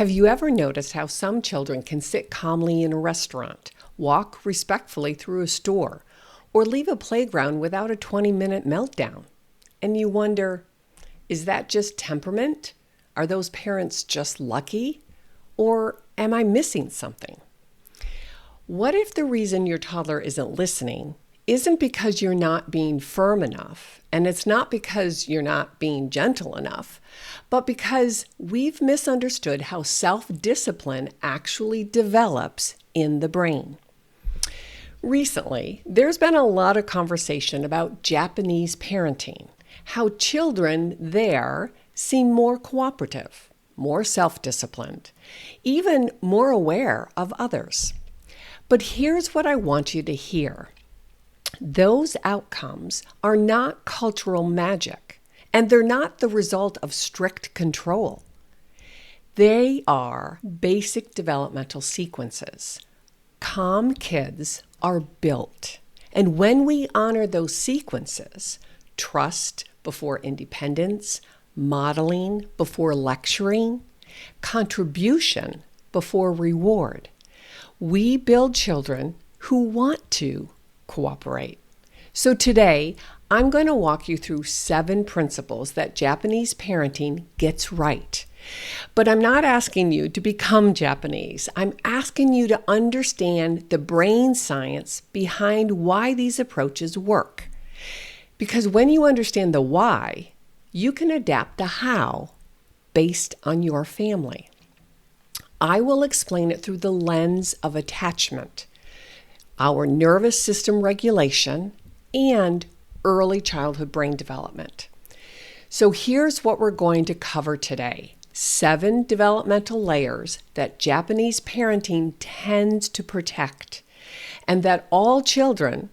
Have you ever noticed how some children can sit calmly in a restaurant, walk respectfully through a store, or leave a playground without a 20-minute meltdown? And you wonder, is that just temperament? Are those parents just lucky? Or am I missing something? What if the reason your toddler isn't listening isn't because you're not being firm enough, and it's not because you're not being gentle enough, but because we've misunderstood how self-discipline actually develops in the brain? Recently, there's been a lot of conversation about Japanese parenting, how children there seem more cooperative, more self-disciplined, even more aware of others. But here's what I want you to hear. Those outcomes are not cultural magic, and they're not the result of strict control. They are basic developmental sequences. Calm kids are built. And when we honor those sequences, trust before independence, modeling before lecturing, contribution before reward, we build children who want to cooperate. So today, I'm going to walk you through 7 principles that Japanese parenting gets right. But I'm not asking you to become Japanese. I'm asking you to understand the brain science behind why these approaches work. Because when you understand the why, you can adapt the how based on your family. I will explain it through the lens of attachment, our nervous system regulation, and early childhood brain development. So here's what we're going to cover today. 7 developmental layers that Japanese parenting tends to protect and that all children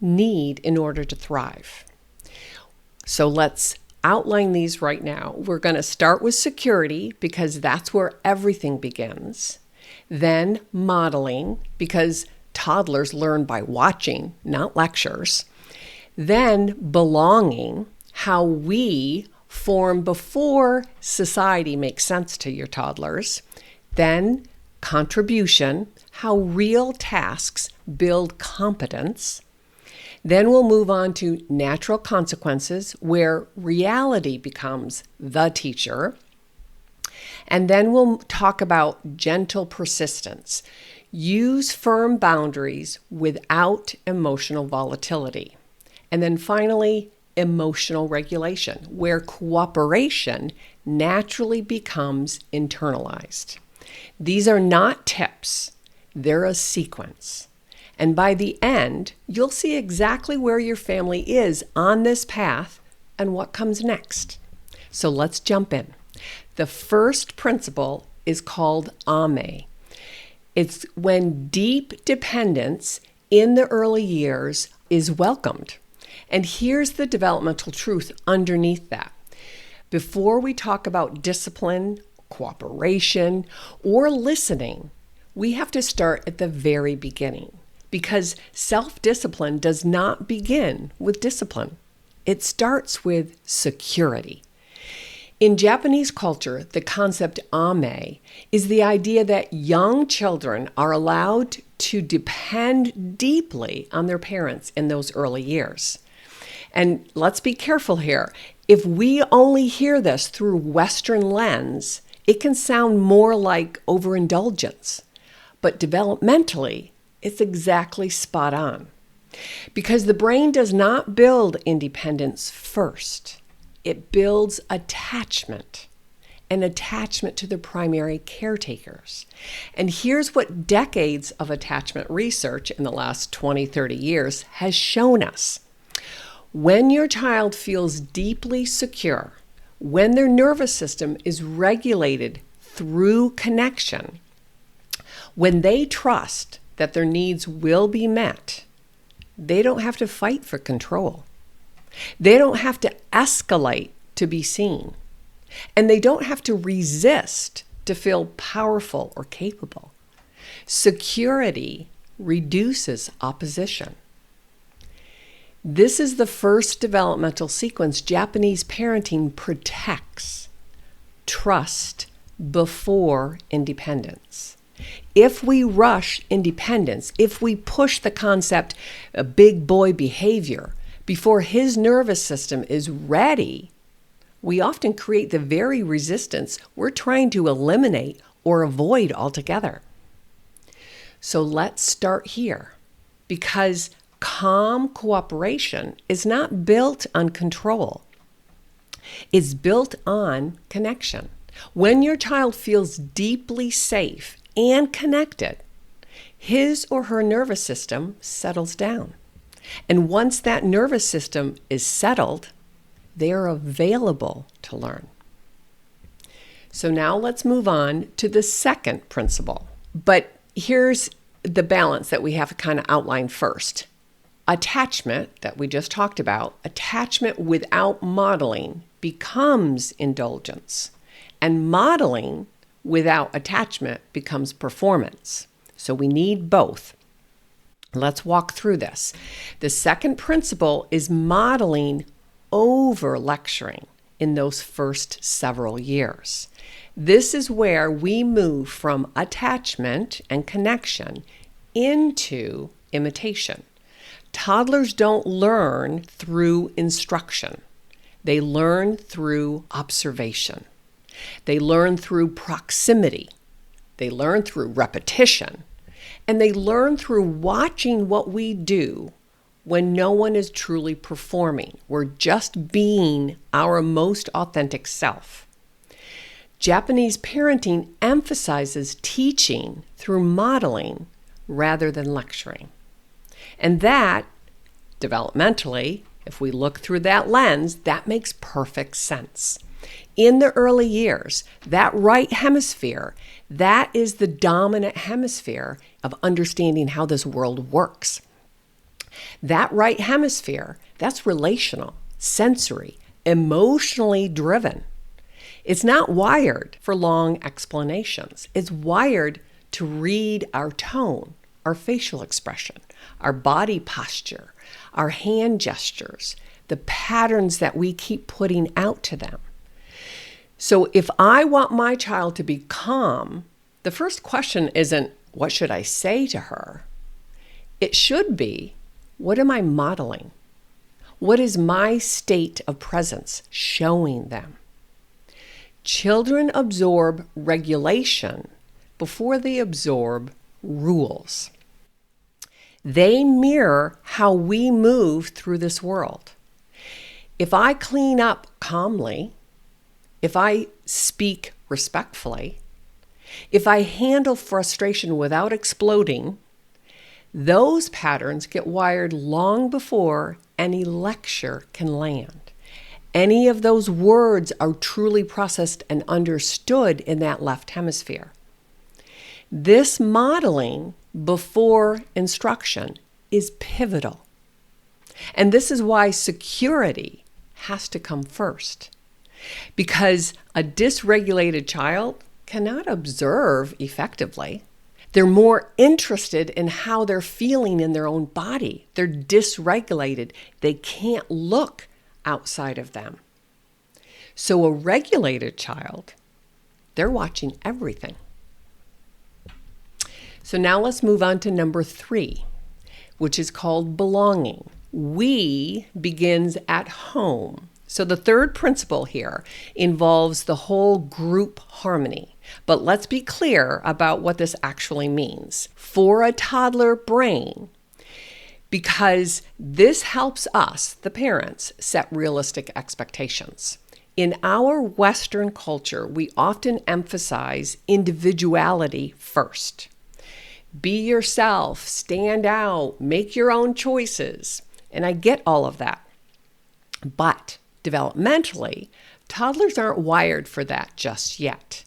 need in order to thrive. So let's outline these right now. We're going to start with security because that's where everything begins. Then modeling because toddlers learn by watching, not lectures. Then belonging, how we form before society makes sense to your toddlers. Then contribution, how real tasks build competence. Then we'll move on to natural consequences, where reality becomes the teacher. And then we'll talk about gentle persistence. Use firm boundaries without emotional volatility. And then finally, emotional regulation, where cooperation naturally becomes internalized. These are not tips, they're a sequence. And by the end, you'll see exactly where your family is on this path and what comes next. So let's jump in. The first principle is called ame. It's when deep dependence in the early years is welcomed. And here's the developmental truth underneath that. Before we talk about discipline, cooperation, or listening, we have to start at the very beginning. Because self-discipline does not begin with discipline. It starts with security. In Japanese culture, the concept ame is the idea that young children are allowed to depend deeply on their parents in those early years. And let's be careful here. If we only hear this through Western lens, it can sound more like overindulgence. But developmentally, it's exactly spot on. Because the brain does not build independence first. It builds attachment, an attachment to the primary caretakers. And here's what decades of attachment research in the last 20, 30 years has shown us. When your child feels deeply secure, when their nervous system is regulated through connection, when they trust that their needs will be met, they don't have to fight for control. They don't have to escalate to be seen. And they don't have to resist to feel powerful or capable. Security reduces opposition. This is the first developmental sequence Japanese parenting protects. Trust before independence. If we rush independence, if we push the concept of big boy behavior before his nervous system is ready, we often create the very resistance we're trying to eliminate or avoid altogether. So let's start here, because calm cooperation is not built on control. It's built on connection. When your child feels deeply safe and connected, his or her nervous system settles down. And once that nervous system is settled, they are available to learn. So now let's move on to the second principle. But here's the balance that we have to kind of outline first. Attachment, that we just talked about, attachment without modeling becomes indulgence. And modeling without attachment becomes performance. So we need both. Let's walk through this. The second principle is modeling over lecturing in those first several years. This is where we move from attachment and connection into imitation. Toddlers don't learn through instruction. They learn through observation. They learn through proximity. They learn through repetition. And they learn through watching what we do when no one is truly performing. We're just being our most authentic self. Japanese parenting emphasizes teaching through modeling rather than lecturing. And that, developmentally, if we look through that lens, that makes perfect sense. In the early years, that right hemisphere, that is the dominant hemisphere of understanding how this world works. That right hemisphere, that's relational, sensory, emotionally driven. It's not wired for long explanations. It's wired to read our tone, our facial expression, our body posture, our hand gestures, the patterns that we keep putting out to them. So if I want my child to be calm, the first question isn't, what should I say to her? It should be, what am I modeling? What is my state of presence showing them? Children absorb regulation before they absorb rules. They mirror how we move through this world. If I clean up calmly, if I speak respectfully, if I handle frustration without exploding, those patterns get wired long before any lecture can land. Any of those words are truly processed and understood in that left hemisphere. This modeling before instruction is pivotal. And this is why security has to come first. Because a dysregulated child cannot observe effectively. They're more interested in how they're feeling in their own body. They're dysregulated. They can't look outside of them. So a regulated child, they're watching everything. So now let's move on to number 3, which is called belonging. We begins at home. So the third principle here involves the whole group harmony. But let's be clear about what this actually means for a toddler brain, because this helps us, the parents, set realistic expectations. In our Western culture, we often emphasize individuality first. Be yourself, stand out, make your own choices. And I get all of that. But developmentally, toddlers aren't wired for that just yet.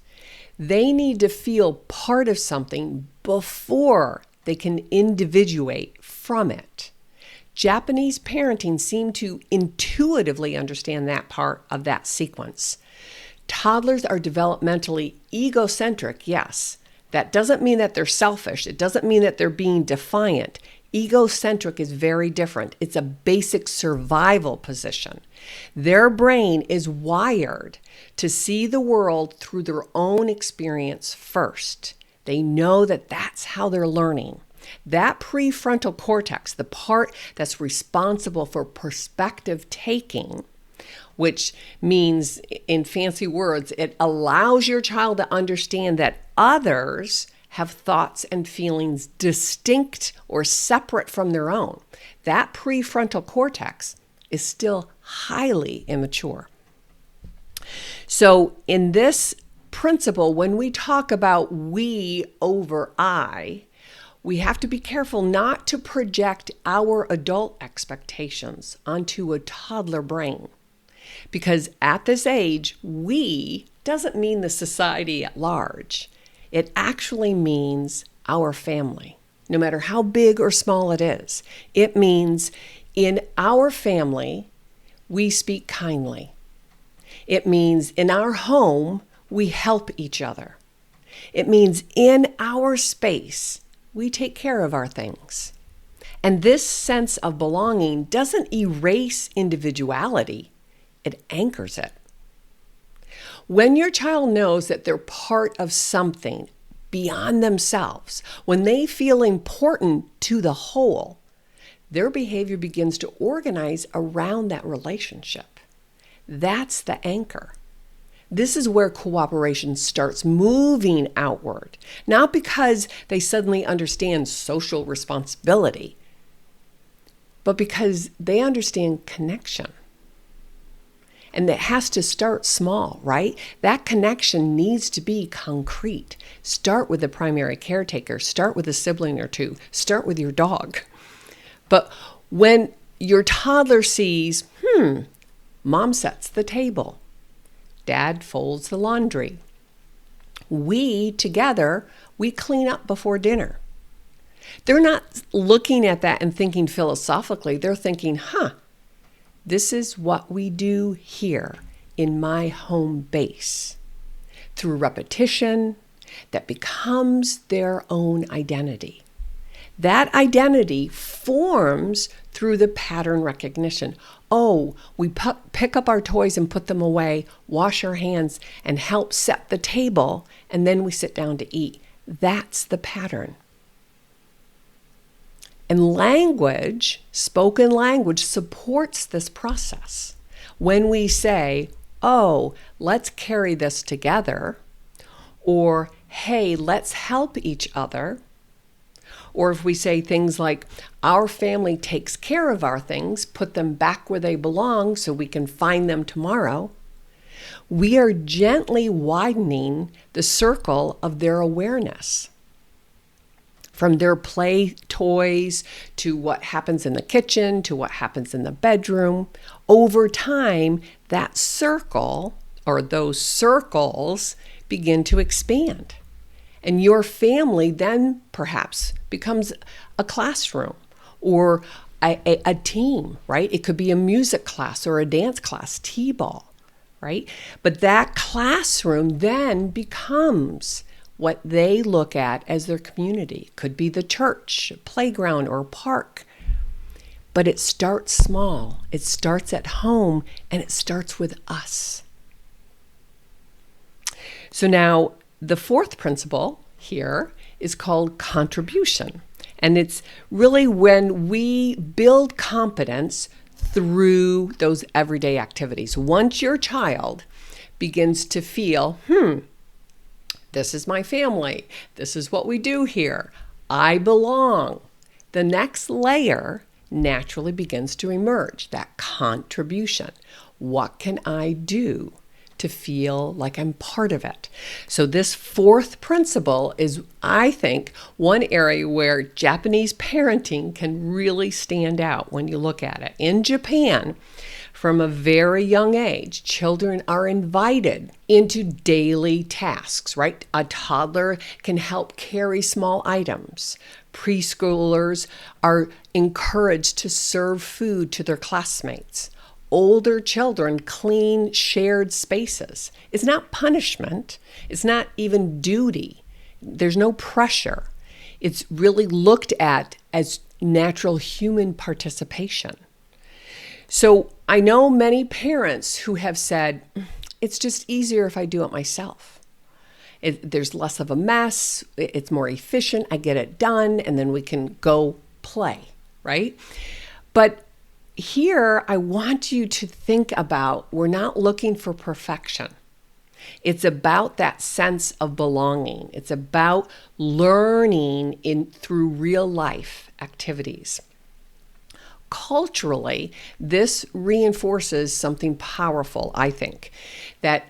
They need to feel part of something before they can individuate from it. Japanese parenting seemed to intuitively understand that part of that sequence. Toddlers are developmentally egocentric, yes. That doesn't mean that they're selfish. It doesn't mean that they're being defiant. Egocentric is very different. It's a basic survival position. Their brain is wired to see the world through their own experience first. They know that that's how they're learning. That prefrontal cortex, the part that's responsible for perspective taking, which means, in fancy words, it allows your child to understand that others have thoughts and feelings distinct or separate from their own. That prefrontal cortex is still highly immature. So in this principle, when we talk about we over I, we have to be careful not to project our adult expectations onto a toddler brain. Because at this age, we doesn't mean the society at large. It actually means our family, no matter how big or small it is. It means in our family, we speak kindly. It means in our home, we help each other. It means in our space, we take care of our things. And this sense of belonging doesn't erase individuality. It anchors it. When your child knows that they're part of something beyond themselves, when they feel important to the whole, their behavior begins to organize around that relationship. That's the anchor. This is where cooperation starts moving outward, not because they suddenly understand social responsibility, but because they understand connection. And it has to start small, right? That connection needs to be concrete. Start with the primary caretaker. Start with a sibling or two. Start with your dog. But when your toddler sees, mom sets the table, dad folds the laundry, we together, we clean up before dinner. They're not looking at that and thinking philosophically. They're thinking, this is what we do here in my home base. Through repetition, that becomes their own identity. That identity forms through the pattern recognition. Oh, we pick up our toys and put them away, wash our hands, and help set the table, and then we sit down to eat. That's the pattern. And language, spoken language, supports this process. When we say, oh, let's carry this together, or hey, let's help each other, or if we say things like, our family takes care of our things, put them back where they belong so we can find them tomorrow, we are gently widening the circle of their awareness. From their play toys to what happens in the kitchen to what happens in the bedroom, over time, that circle or those circles begin to expand. And your family then perhaps becomes a classroom or a team, right? It could be a music class or a dance class, t-ball, right? But that classroom then becomes what they look at as their community. It could be the church, playground, or park. But it starts small. It starts at home, and it starts with us. So now, the fourth principle here is called contribution. And it's really when we build competence through those everyday activities. Once your child begins to feel, this is my family. This is what we do here. I belong. The next layer naturally begins to emerge, that contribution. What can I do to feel like I'm part of it? So this fourth principle is, I think, one area where Japanese parenting can really stand out when you look at it. In Japan, from a very young age, children are invited into daily tasks, right? A toddler can help carry small items. Preschoolers are encouraged to serve food to their classmates. Older children clean shared spaces. It's not punishment. It's not even duty. There's no pressure. It's really looked at as natural human participation. So I know many parents who have said, it's just easier if I do it myself. There's less of a mess, it's more efficient, I get it done, and then we can go play, right? But here, I want you to think about, we're not looking for perfection. It's about that sense of belonging. It's about learning through real life activities. Culturally, this reinforces something powerful, I think, that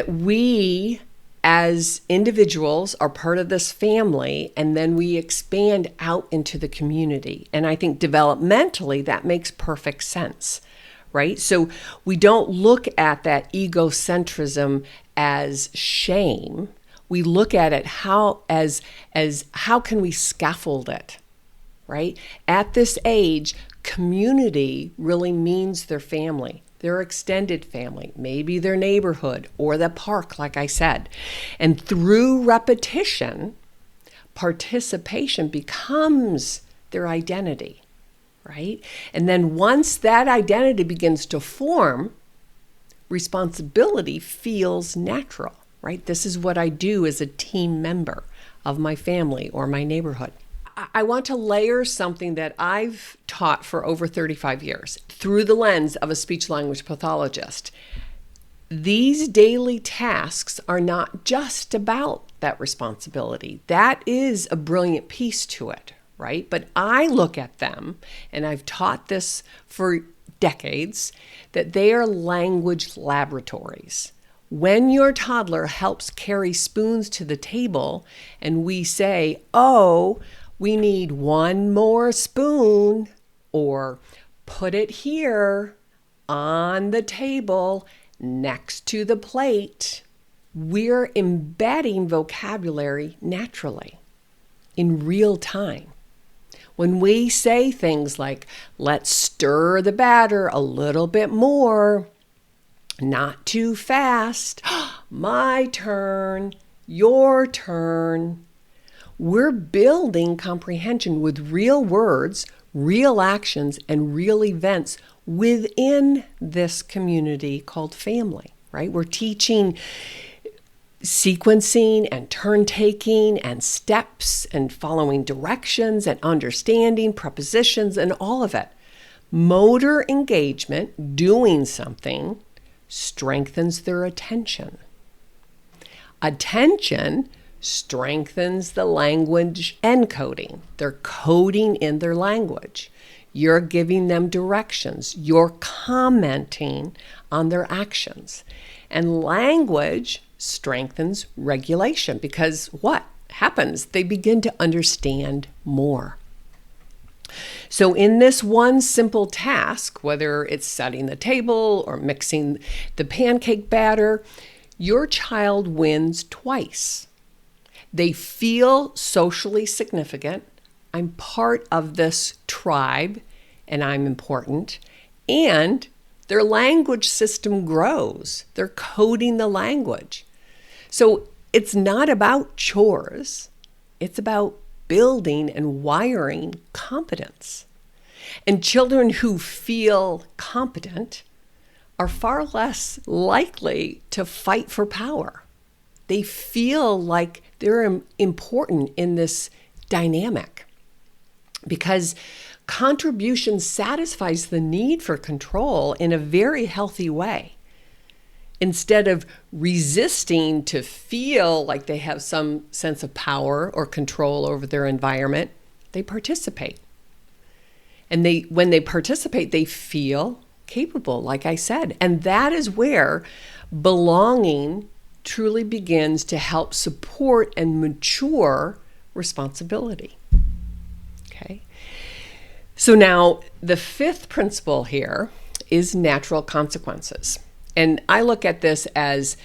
we as individuals are part of this family, and then we expand out into the community. And I think developmentally, that makes perfect sense, right? So we don't look at that egocentrism as shame. We look at it as how can we scaffold it, right? At this age, community really means their family, their extended family, maybe their neighborhood or the park, like I said. And through repetition, participation becomes their identity, right? And then once that identity begins to form, responsibility feels natural, right? This is what I do as a team member of my family or my neighborhood. I want to layer something that I've taught for over 35 years through the lens of a speech-language pathologist. These daily tasks are not just about that responsibility. That is a brilliant piece to it, right? But I look at them, and I've taught this for decades, that they are language laboratories. When your toddler helps carry spoons to the table and we say, oh, we need one more spoon, or put it here on the table next to the plate, we're embedding vocabulary naturally in real time. When we say things like, let's stir the batter a little bit more, not too fast, my turn, your turn, we're building comprehension with real words, real actions, and real events within this community called family, right? We're teaching sequencing and turn taking and steps and following directions and understanding prepositions and all of it. Motor engagement, doing something, strengthens their attention. Attention strengthens the language encoding. They're coding in their language. You're giving them directions. You're commenting on their actions. And language strengthens regulation because what happens? They begin to understand more. So in this one simple task, whether it's setting the table or mixing the pancake batter, your child wins twice. They feel socially significant. I'm part of this tribe and I'm important. And their language system grows. They're coding the language. So it's not about chores. It's about building and wiring competence. And children who feel competent are far less likely to fight for power. They feel like they're important in this dynamic because contribution satisfies the need for control in a very healthy way. Instead of resisting to feel like they have some sense of power or control over their environment, they participate. And when they participate, they feel capable, like I said. And that is where belonging truly begins to help support and mature responsibility. Okay. So now the fifth principle here is natural consequences. And I look at this as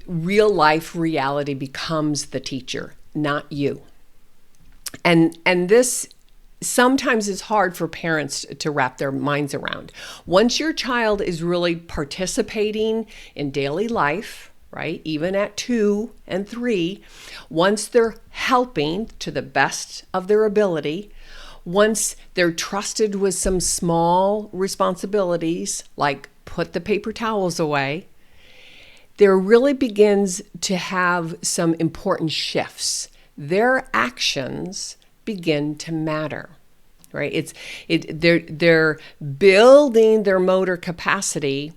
real life reality becomes the teacher, not you. And this sometimes is hard for parents to wrap their minds around. Once your child is really participating in daily life, right, even at 2 and 3, once they're helping to the best of their ability, Once they're trusted with some small responsibilities, like put the paper towels away, there really begins to have some important shifts. Their actions begin to matter, right? They're building their motor capacity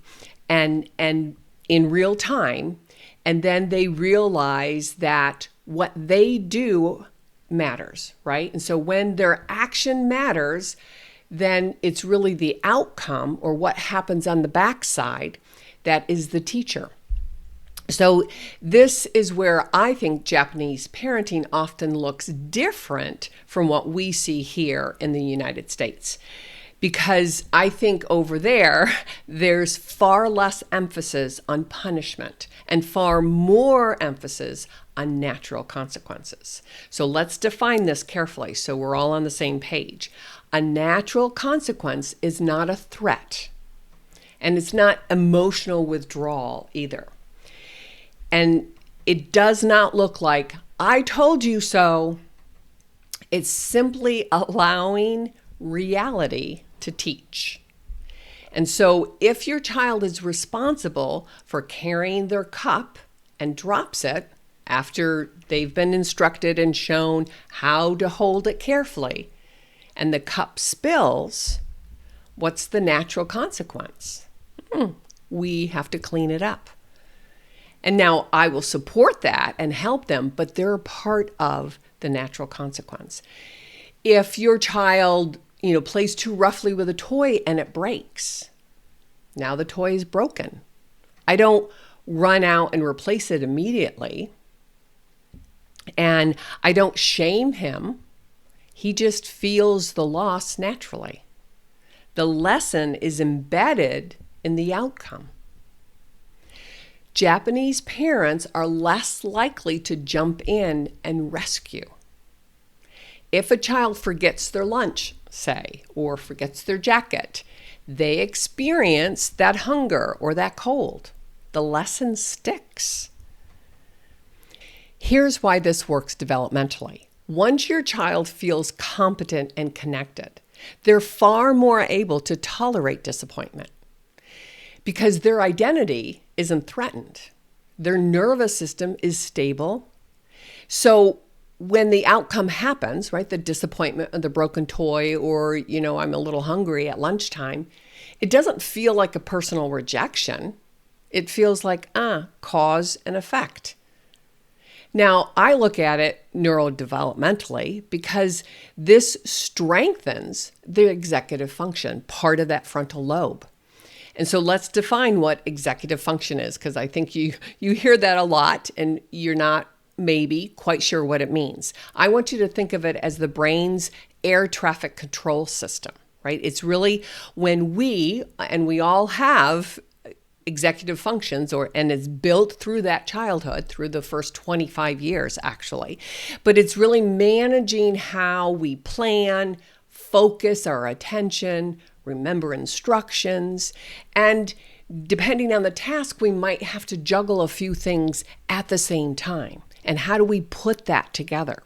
and in real time, and then they realize that what they do matters, right? And so when their action matters, then it's really the outcome or what happens on the backside that is the teacher. So this is where I think Japanese parenting often looks different from what we see here in the United States. Because I think over there, there's far less emphasis on punishment and far more emphasis on natural consequences. So let's define this carefully so we're all on the same page. A natural consequence is not a threat, and it's not emotional withdrawal either. And it does not look like, I told you so. It's simply allowing reality to teach. And so if your child is responsible for carrying their cup and drops it after they've been instructed and shown how to hold it carefully, and the cup spills, what's the natural consequence? We have to clean it up. And now I will support that and help them, but they're part of the natural consequence. If your child, plays too roughly with a toy and it breaks, now the toy is broken. I don't run out and replace it immediately. And I don't shame him. He just feels the loss naturally. The lesson is embedded in the outcome. Japanese parents are less likely to jump in and rescue. If a child forgets their lunch, say, or forgets their jacket, they experience that hunger or that cold. The lesson sticks. Here's why this works developmentally. Once your child feels competent and connected, they're far more able to tolerate disappointment because their identity isn't threatened. Their nervous system is stable. So when the outcome happens, right, the disappointment of the broken toy or, I'm a little hungry at lunchtime, it doesn't feel like a personal rejection. It feels like, cause and effect. Now, I look at it neurodevelopmentally because this strengthens the executive function, part of that frontal lobe. And so let's define what executive function is, because I think you hear that a lot and you're not maybe quite sure what it means. I want you to think of it as the brain's air traffic control system, right? It's really when we all have executive functions and it's built through that childhood, through the first 25 years actually. But it's really managing how we plan, focus our attention, remember instructions, and depending on the task, we might have to juggle a few things at the same time. And how do we put that together?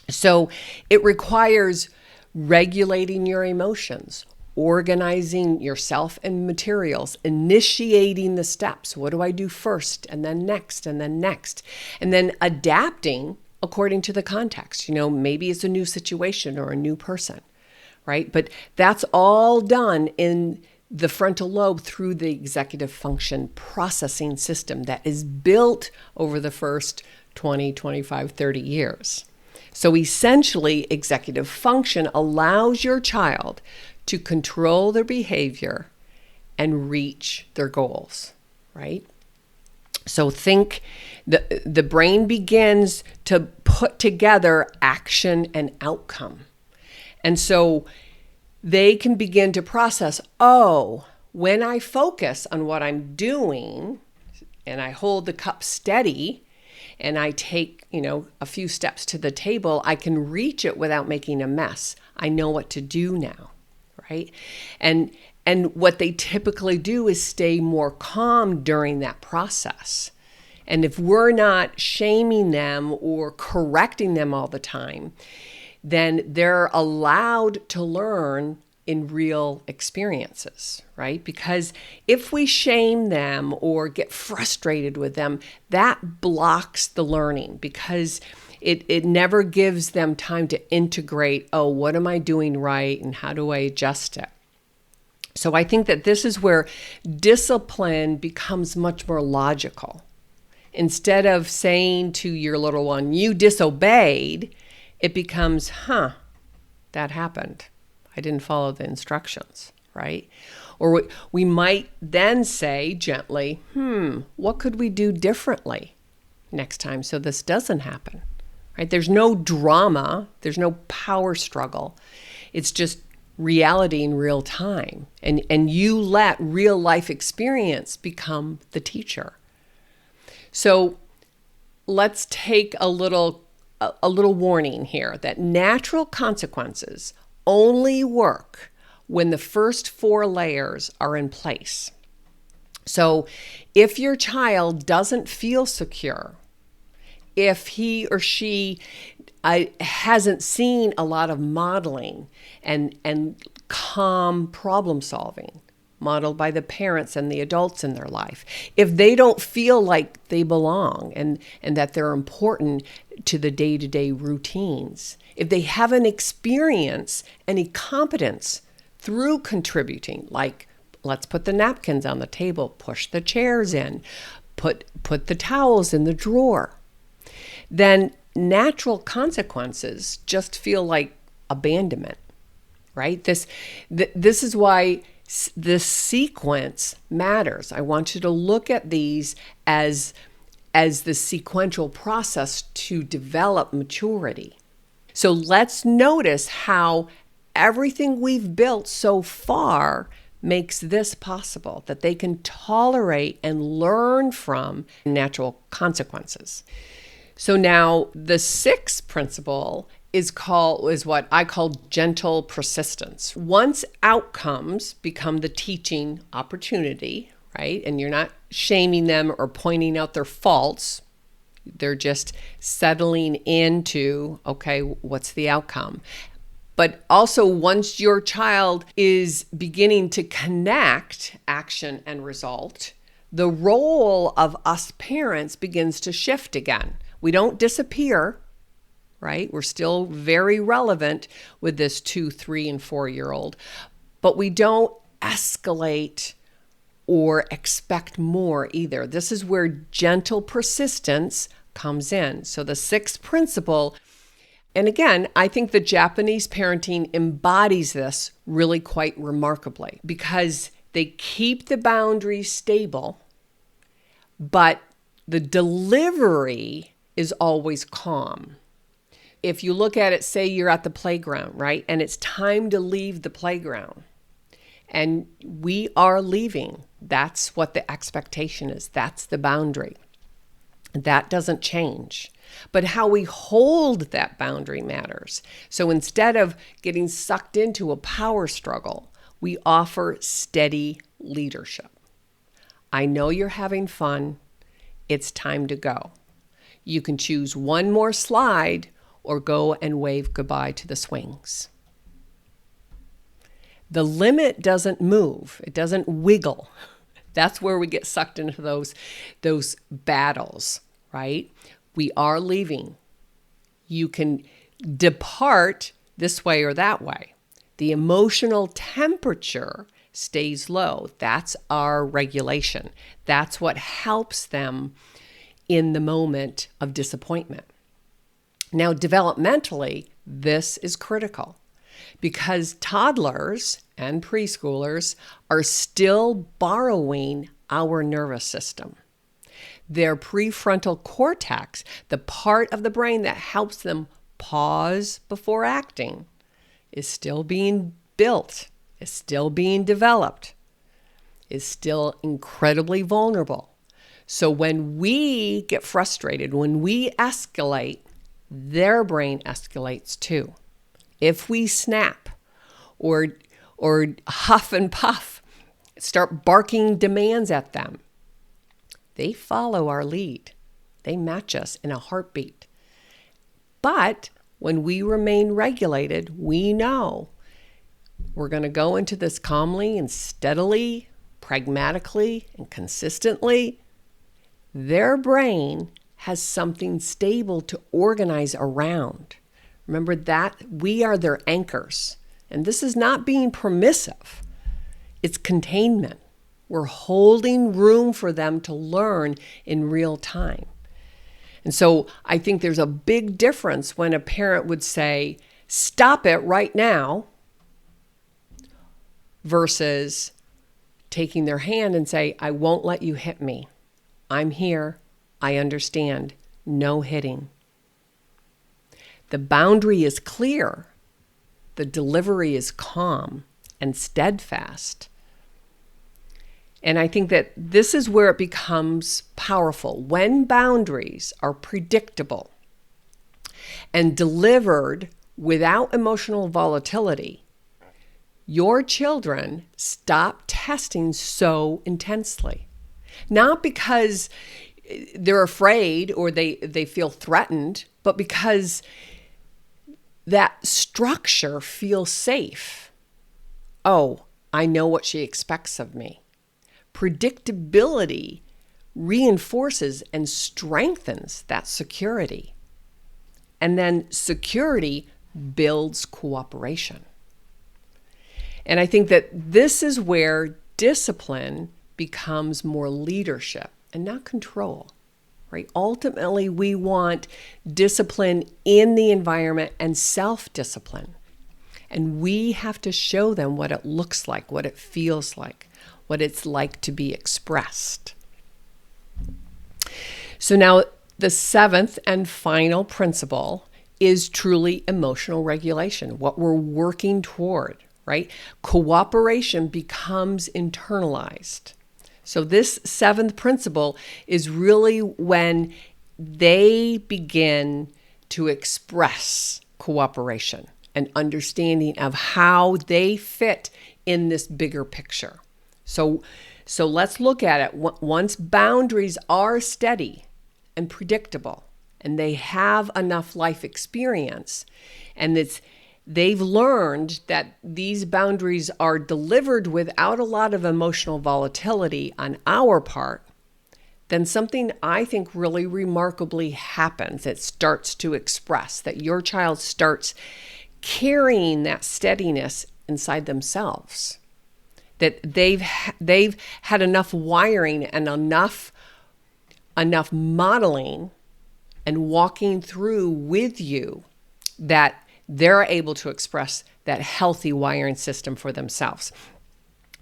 So it requires regulating your emotions, organizing yourself and materials, initiating the steps. What do I do first? And then next, and then next. And then adapting according to the context. Maybe it's a new situation or a new person, right? But that's all done in the frontal lobe through the executive function processing system that is built over the first 20, 25, 30 years. So essentially, executive function allows your child to control their behavior and reach their goals, right? So think the brain begins to put together action and outcome. And so they can begin to process, when I focus on what I'm doing and I hold the cup steady and I take, a few steps to the table, I can reach it without making a mess. I know what to do now, right? And what they typically do is stay more calm during that process. And if we're not shaming them or correcting them all the time, then they're allowed to learn in real experiences, right? Because if we shame them or get frustrated with them, that blocks the learning because it never gives them time to integrate, oh, what am I doing right and how do I adjust it? So I think that this is where discipline becomes much more logical. Instead of saying to your little one, you disobeyed, it becomes, that happened. I didn't follow the instructions, right? Or we might then say gently, what could we do differently next time so this doesn't happen, right? There's no drama. There's no power struggle. It's just reality in real time. And you let real life experience become the teacher. So let's take a little warning here that natural consequences only work when the first 4 layers are in place. So if your child doesn't feel secure, if he or she hasn't seen a lot of modeling and calm problem solving modeled by the parents and the adults in their life, if they don't feel like they belong and that they're important to the day-to-day routines, if they haven't experienced any competence through contributing, like let's put the napkins on the table, push the chairs in, put the towels in the drawer, then natural consequences just feel like abandonment, right? This is why this sequence matters. I want you to look at these as the sequential process to develop maturity. So let's notice how everything we've built so far makes this possible, that they can tolerate and learn from natural consequences. So now the 6th principle is what I call gentle persistence. Once outcomes become the teaching opportunity, right? And you're not shaming them or pointing out their faults. They're just settling into, okay, what's the outcome? But also once your child is beginning to connect action and result, the role of us parents begins to shift again. We don't disappear, right? We're still very relevant with this 2, 3, and 4-year-old, but we don't escalate or expect more either. This is where gentle persistence comes in. So the 6th principle, and again, I think the Japanese parenting embodies this really quite remarkably because they keep the boundaries stable, but the delivery is always calm. If you look at it, say you're at the playground, right? And it's time to leave the playground. And we are leaving. That's what the expectation is. That's the boundary. That doesn't change. But how we hold that boundary matters. So instead of getting sucked into a power struggle, we offer steady leadership. I know you're having fun. It's time to go. You can choose one more slide or go and wave goodbye to the swings. The limit doesn't move. It doesn't wiggle. That's where we get sucked into those battles, right? We are leaving. You can depart this way or that way. The emotional temperature stays low. That's our regulation. That's what helps them in the moment of disappointment. Now, developmentally, this is critical because toddlers and preschoolers are still borrowing our nervous system. Their prefrontal cortex, the part of the brain that helps them pause before acting, is still being built, is still being developed, is still incredibly vulnerable. So when we get frustrated, when we escalate, their brain escalates too. If we snap or huff and puff, start barking demands at them, they follow our lead. They match us in a heartbeat. But when we remain regulated, we know we're going to go into this calmly and steadily, pragmatically and consistently. Their brain has something stable to organize around. Remember that we are their anchors. And this is not being permissive. It's containment. We're holding room for them to learn in real time. And so I think there's a big difference when a parent would say, stop it right now, versus taking their hand and say, I won't let you hit me. I'm here. I understand. No hitting. The boundary is clear. The delivery is calm and steadfast. And I think that this is where it becomes powerful. When boundaries are predictable and delivered without emotional volatility, your children stop testing so intensely. Not because they're afraid or they feel threatened, but because that structure feels safe. Oh, I know what she expects of me. Predictability reinforces and strengthens that security. And then security builds cooperation. And I think that this is where discipline becomes more leadership and not control, right? Ultimately, we want discipline in the environment and self-discipline. And we have to show them what it looks like, what it feels like, what it's like to be expressed. So now the seventh and final principle is truly emotional regulation, what we're working toward, right? Cooperation becomes internalized. So this seventh principle is really when they begin to express cooperation and understanding of how they fit in this bigger picture. So let's look at it. Once boundaries are steady and predictable, and they have enough life experience, and they've learned that these boundaries are delivered without a lot of emotional volatility on our part, then something I think really remarkably happens. It starts to express that your child starts carrying that steadiness inside themselves, that they've had enough wiring and enough modeling and walking through with you that they're able to express that healthy wiring system for themselves.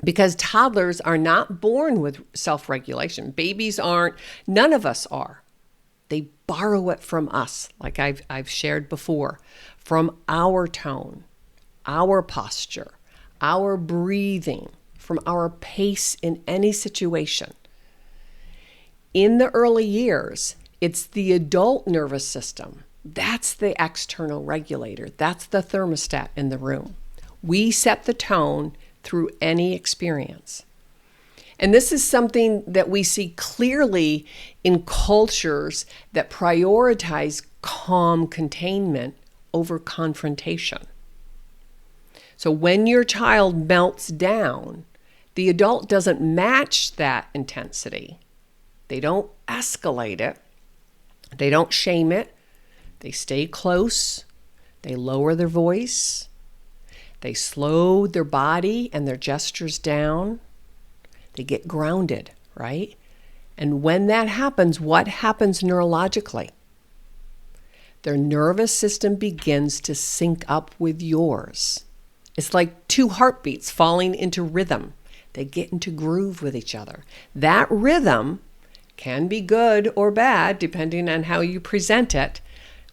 Because toddlers are not born with self-regulation. Babies aren't. None of us are. They borrow it from us, like I've shared before, from our tone, our posture, our breathing, from our pace in any situation. In the early years, it's the adult nervous system. That's the external regulator. That's the thermostat in the room. We set the tone through any experience. And this is something that we see clearly in cultures that prioritize calm containment over confrontation. So when your child melts down, the adult doesn't match that intensity. They don't escalate it. They don't shame it. They stay close. They lower their voice. They slow their body and their gestures down. They get grounded, right? And when that happens, what happens neurologically? Their nervous system begins to sync up with yours. It's like two heartbeats falling into rhythm. They get into groove with each other. That rhythm can be good or bad, depending on how you present it.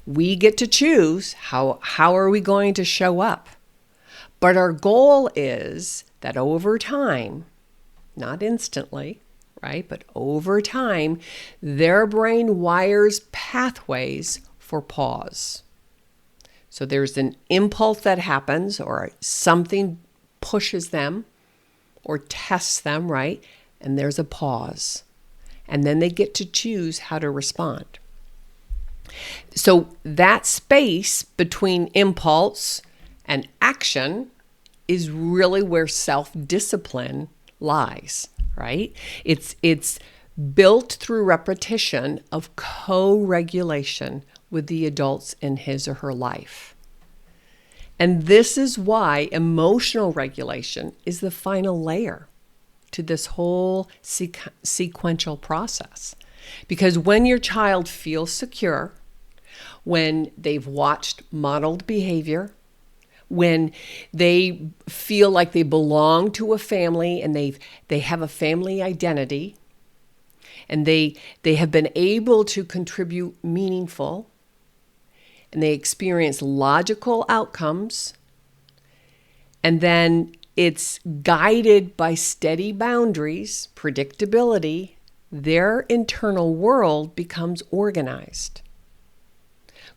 We get to choose how are we going to show up. But our goal is that over time, not instantly, right? But over time, their brain wires pathways for pause. So there's an impulse that happens, or something pushes them or tests them, right? And there's a pause. And then they get to choose how to respond. So that space between impulse and action is really where self-discipline lies, right? It's built through repetition of co-regulation with the adults in his or her life. And this is why emotional regulation is the final layer to this whole sequential process. Because when your child feels secure, when they've watched modeled behavior, when they feel like they belong to a family and they have a family identity, and they have been able to contribute meaningful, and they experience logical outcomes, and then it's guided by steady boundaries, predictability, their internal world becomes organized.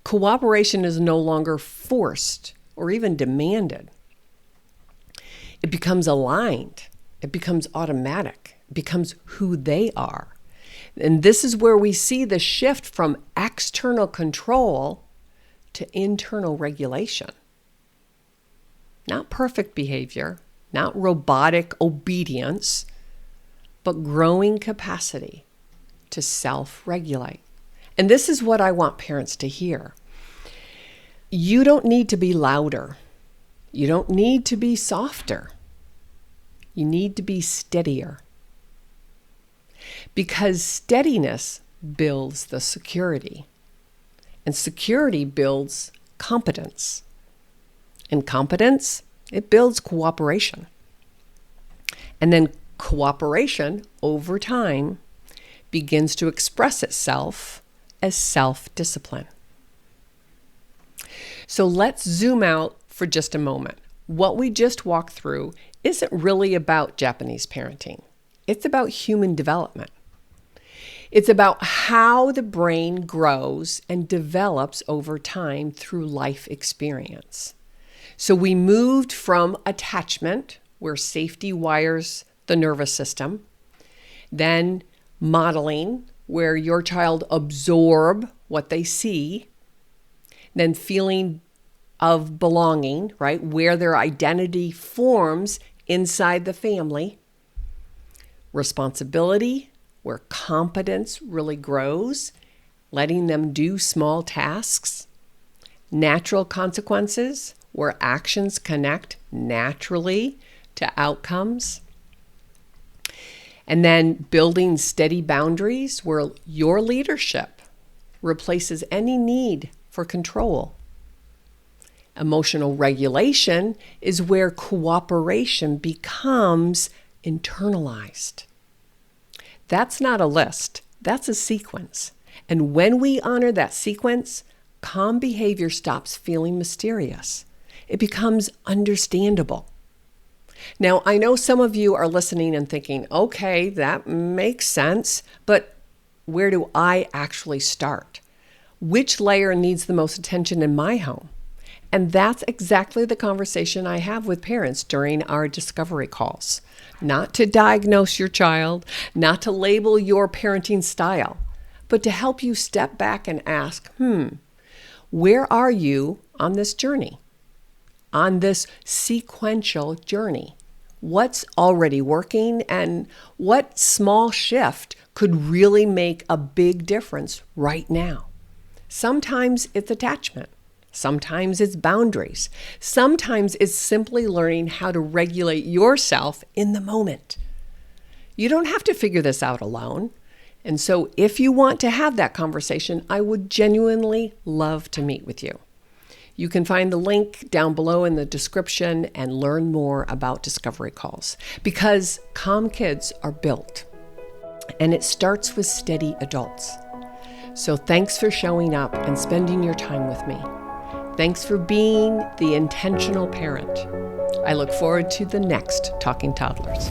Cooperation is no longer forced or even demanded. It becomes aligned. It becomes automatic. It becomes who they are. And this is where we see the shift from external control to internal regulation. Not perfect behavior, not robotic obedience, but growing capacity to self-regulate. And this is what I want parents to hear. You don't need to be louder. You don't need to be softer. You need to be steadier. Because steadiness builds the security. And security builds competence. And competence, it builds cooperation. And then cooperation, over time, begins to express itself as self-discipline. So let's zoom out for just a moment. What we just walked through isn't really about Japanese parenting. It's about human development. It's about how the brain grows and develops over time through life experience. So we moved from attachment, where safety wires the nervous system, then modeling, where your child absorb what they see, then feeling of belonging, right, where their identity forms inside the family, responsibility, where competence really grows, letting them do small tasks, natural consequences, where actions connect naturally to outcomes, and then building steady boundaries where your leadership replaces any need for control. Emotional regulation is where cooperation becomes internalized. That's not a list, that's a sequence. And when we honor that sequence, calm behavior stops feeling mysterious. It becomes understandable. Now, I know some of you are listening and thinking, okay, that makes sense, but where do I actually start? Which layer needs the most attention in my home? And that's exactly the conversation I have with parents during our discovery calls. Not to diagnose your child, not to label your parenting style, but to help you step back and ask, where are you on this journey? On this sequential journey? What's already working and what small shift could really make a big difference right now? Sometimes it's attachment. Sometimes it's boundaries. Sometimes it's simply learning how to regulate yourself in the moment. You don't have to figure this out alone. And so if you want to have that conversation, I would genuinely love to meet with you. You can find the link down below in the description and learn more about discovery calls, because calm kids are built, and it starts with steady adults. So thanks for showing up and spending your time with me. Thanks for being the intentional parent. I look forward to the next Talking Toddlers.